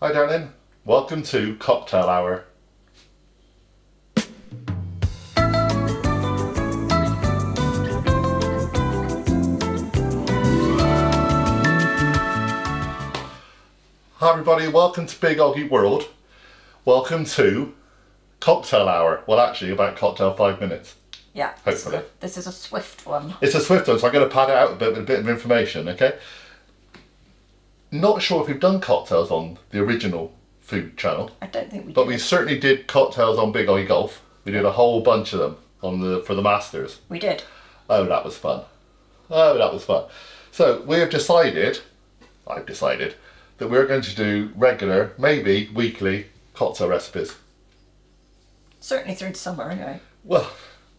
Hi darling, welcome to Cocktail Hour. Hi everybody, welcome to Big OGGIE World. Welcome to Cocktail Hour. Well actually about cocktail 5 minutes. Yeah, hopefully. This is a swift one. It's a swift one, so I'm going to pad it out a bit with a bit of information, okay? Not sure if we've done cocktails on the original food channel. I don't think we did. But we certainly did cocktails on Big OGGIE Golf. We did a whole bunch of them for the Masters. We did. Oh, that was fun. Oh, that was fun. So I've decided that we're going to do regular, maybe weekly cocktail recipes. Certainly through the summer anyway. Well,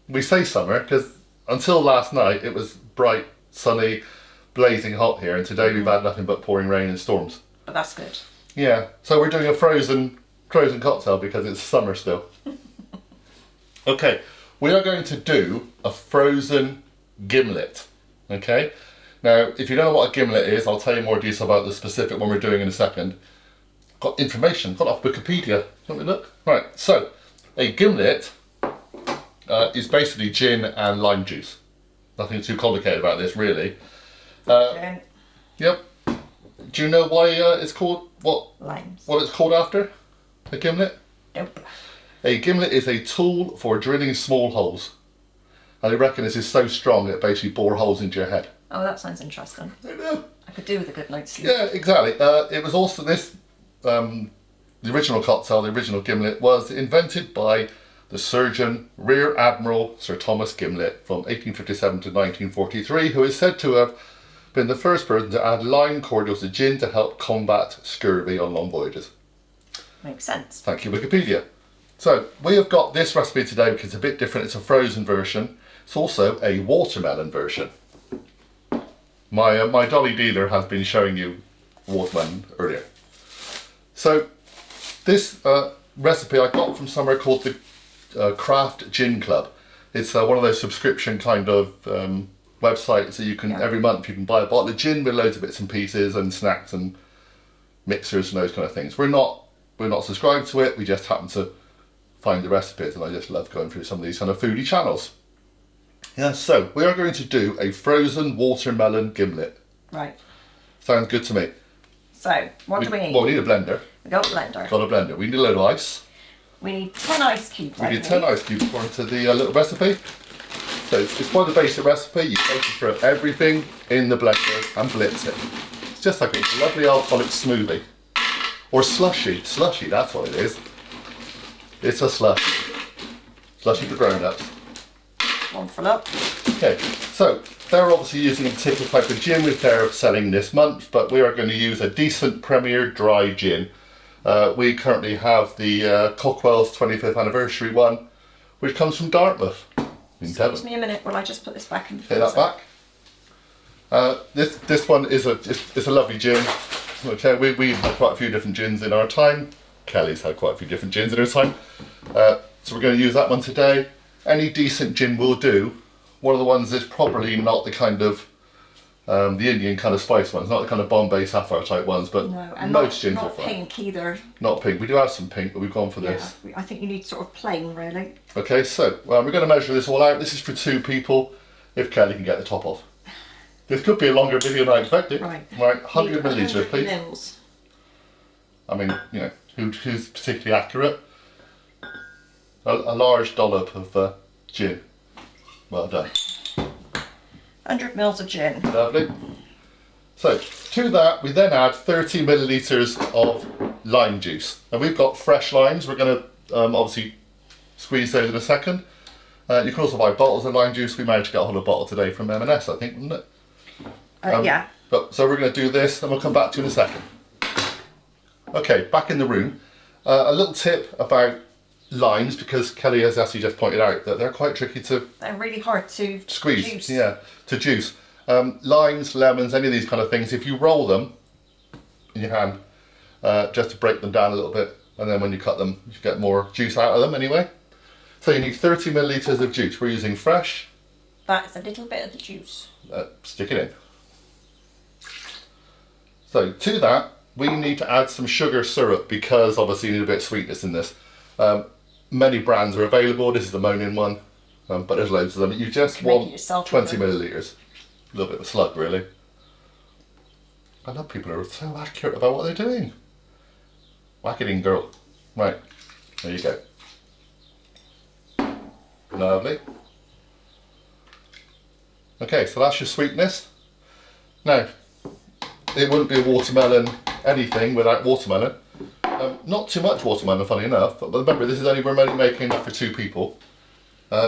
we say summer because until last night it was bright, sunny, blazing hot here, and today we've had nothing but pouring rain and storms. But that's good. Yeah, so we're doing a frozen cocktail because it's summer still. Okay, we are going to do a frozen gimlet. Okay, now if you don't know what a gimlet is, I'll tell you more detail about the specific one we're doing in a second. Got information, got off Wikipedia. Let me look. Right, so a gimlet is basically gin and lime juice. Nothing too complicated about this, really. Gin. Yep. Do you know why it's called Limes. what it's called after? A gimlet? Nope. A gimlet is a tool for drilling small holes. And they reckon this is so strong it basically bore holes into your head. Oh, that sounds interesting. I know. I could do with a good night's sleep. Yeah, exactly. It was also this, the original cocktail, the original gimlet, was invented by the surgeon Rear Admiral Sir Thomas Gimlet from 1857 to 1943, who is said to have been the first person to add lime cordials to gin to help combat scurvy on long voyages. Makes sense. Thank you, Wikipedia. So, we have got this recipe today because it's a bit different. It's a frozen version. It's also a watermelon version. My dolly dealer has been showing you watermelon earlier. So, this recipe I got from somewhere called the Craft Gin Club. It's one of those subscription kind of websites that you can, every month you can buy a bottle of gin with loads of bits and pieces and snacks and mixers and those kind of things. We're not subscribed to it, we just happen to find the recipes, and I just love going through some of these kind of foodie channels. Yeah, so we are going to do a frozen watermelon gimlet. Right. Sounds good to me. So, what do we need? Well, we need a blender. We got a blender. Got a blender. We need a load of ice. We need 10 ice cubes. We need 10 ice cubes according to the little recipe. So it's quite a basic recipe. You basically throw everything in the blender and blitz it. It's just like a lovely alcoholic smoothie. Or slushy. Slushy, that's what it is. It's a slushy. Slushy for grown-ups. One full up. Okay, so they're obviously using a particular type of gin which they're selling this month, but we are going to use a decent Premier dry gin. We currently have the Cockwell's 25th anniversary one, which comes from Dartmouth in Devon. Excuse me a minute while I just put this back in the Take freezer. that back. This one is a lovely gin. Okay, we've had quite a few different gins in our time. Kelly's had quite a few different gins in her time. So we're going to use that one today. Any decent gin will do. One of the ones that's probably not the kind of the Indian kind of spice ones, not the kind of Bombay Sapphire type ones, but No, and most gins are not fine. pink either. Not pink. We do have some pink, but we've gone for this. I think you need sort of plain, really. Okay, so we're going to measure this all out. This is for 2 people, if Kelly can get the top off. This could be a longer video than I expected. Right. 100 millilitres, please. Mils. I mean, you know, who's particularly accurate? A large dollop of gin. Well done. 100 mils of gin. Lovely. So, to that, we then add 30 millilitres of lime juice. And we've got fresh limes. We're going to obviously squeeze those in a second. You can also buy bottles of lime juice. We managed to get a whole bottle today from M&S, I think, wasn't it? Yeah. So we're going to do this, and we'll come back to you in a second. Okay, back in the room. A little tip about limes, because Kelly has actually just pointed out that they're quite tricky to They're really hard to squeeze. juice. Yeah, to juice. Limes, lemons, any of these kind of things, if you roll them in your hand, just to break them down a little bit, and then when you cut them, you get more juice out of them anyway. So you need 30 millilitres of juice. We're using fresh. That's a little bit of the juice. Stick it in. So to that, we need to add some sugar syrup because obviously you need a bit of sweetness in this. Many brands are available. This is the Monin one, but there's loads of them. You just want 20 millilitres. A little bit of a slug, really. I love people who are so accurate about what they're doing. Whack it in, girl. Right, there you go. Lovely. Okay, so that's your sweetness. Now, it wouldn't be a watermelon anything without watermelon. Not too much watermelon, funny enough, but remember we're only making enough for 2 people.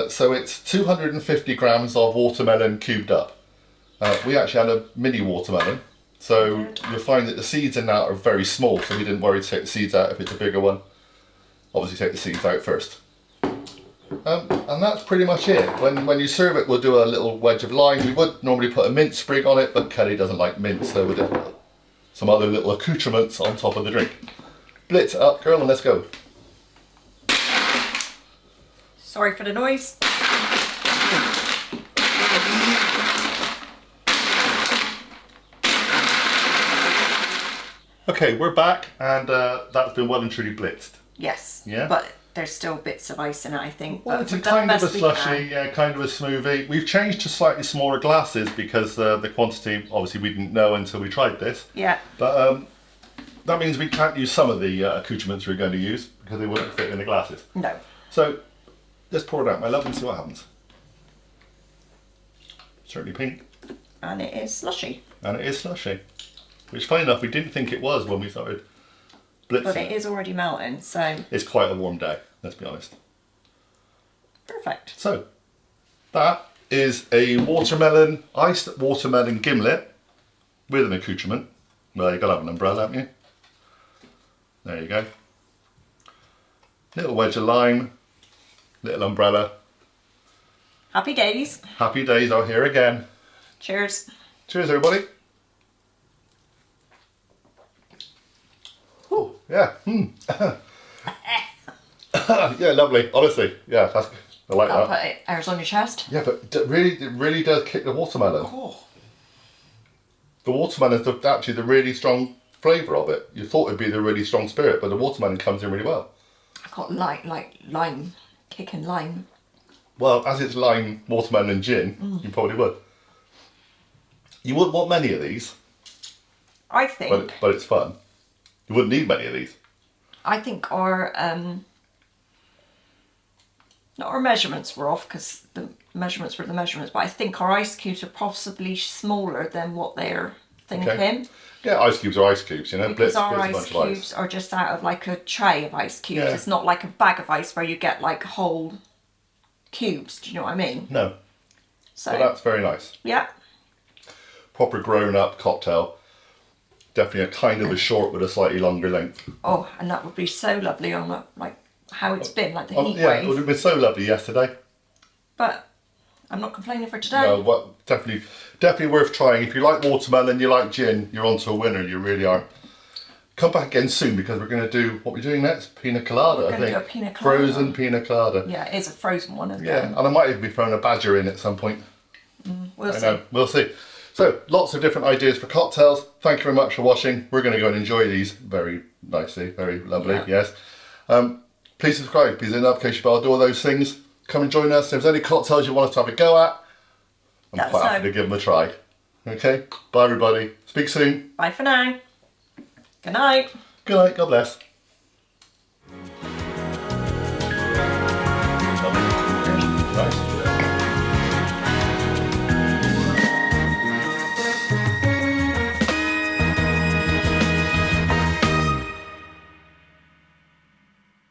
So it's 250 grams of watermelon cubed up. We actually had a mini watermelon, so you'll find that the seeds in that are very small, so we didn't worry to take the seeds out if it's a bigger one. Obviously take the seeds out first. And that's pretty much it. When you serve it, we'll do a little wedge of lime. We would normally put a mint sprig on it, but Kelly doesn't like mint, so we'll do some other little accoutrements on top of the drink. Blitz it up, girl, and let's go. Sorry for the noise. Okay, we're back, and that's been well and truly blitzed. Yes. Yeah. But there's still bits of ice in it, I think. Well, but it's a kind of a slushy, yeah, kind of a smoothie. We've changed to slightly smaller glasses because the quantity, obviously, we didn't know until we tried this. Yeah. But that means we can't use some of the accoutrements we're going to use because they wouldn't fit in the glasses. No. So let's pour it out, my love, and see what happens. Certainly pink. And it is slushy. And it is slushy. Which, funny enough, we didn't think it was when we started blitzing. But it is already melting, so... It's quite a warm day, let's be honest. Perfect. So, that is a iced watermelon gimlet with an accoutrement. Well, you've got to have an umbrella, haven't you? There you go. Little wedge of lime, little umbrella. Happy days. Happy days are here again. Cheers. Cheers, everybody. Oh, yeah. Yeah, lovely. Honestly, yeah, I like I'll that. put it ours on your chest. Yeah, but it really does kick the watermelon. Oh. The watermelon is actually the really strong flavour of it. You thought it'd be the really strong spirit, but the watermelon comes in really well. I've got lime, kicking lime. Well, as it's lime, watermelon and gin, you probably would. You wouldn't want many of these. I think. But it's fun. You wouldn't need many of these. I think our not our measurements were off because the measurements were the measurements, but I think our ice cubes are possibly smaller than what they're thinking. Okay. Yeah, ice cubes are ice cubes, you know. Because our ice cubes are just out of like a tray of ice cubes. Yeah. It's not like a bag of ice where you get like whole cubes. Do you know what I mean? No. So well, that's very nice. Yeah. Proper grown-up cocktail. Definitely a kind of a short with a slightly longer length. Oh, and that would be so lovely on the, like how it's been, like the heat yeah, wave. it would have been so lovely yesterday. But I'm not complaining for today. No, well, definitely worth trying. If you like watermelon, you like gin, you're onto a winner. You really are. Come back again soon because we're going to do what we're doing next. Pina colada, I think. Do a pina colada. Frozen pina colada. Yeah, it is a frozen one, isn't it? Yeah, and I might even be throwing a badger in at some point. We'll see. Know. We'll see. So, lots of different ideas for cocktails. Thank you very much for watching. We're going to go and enjoy these very nicely, very lovely, yes. Please subscribe, please hit the notification bell, do all those things. Come and join us. If there's any cocktails you want us to have a go at, I'm quite happy to give them a try. Okay, bye everybody. Speak soon. Bye for now. Good night. Good night, God bless.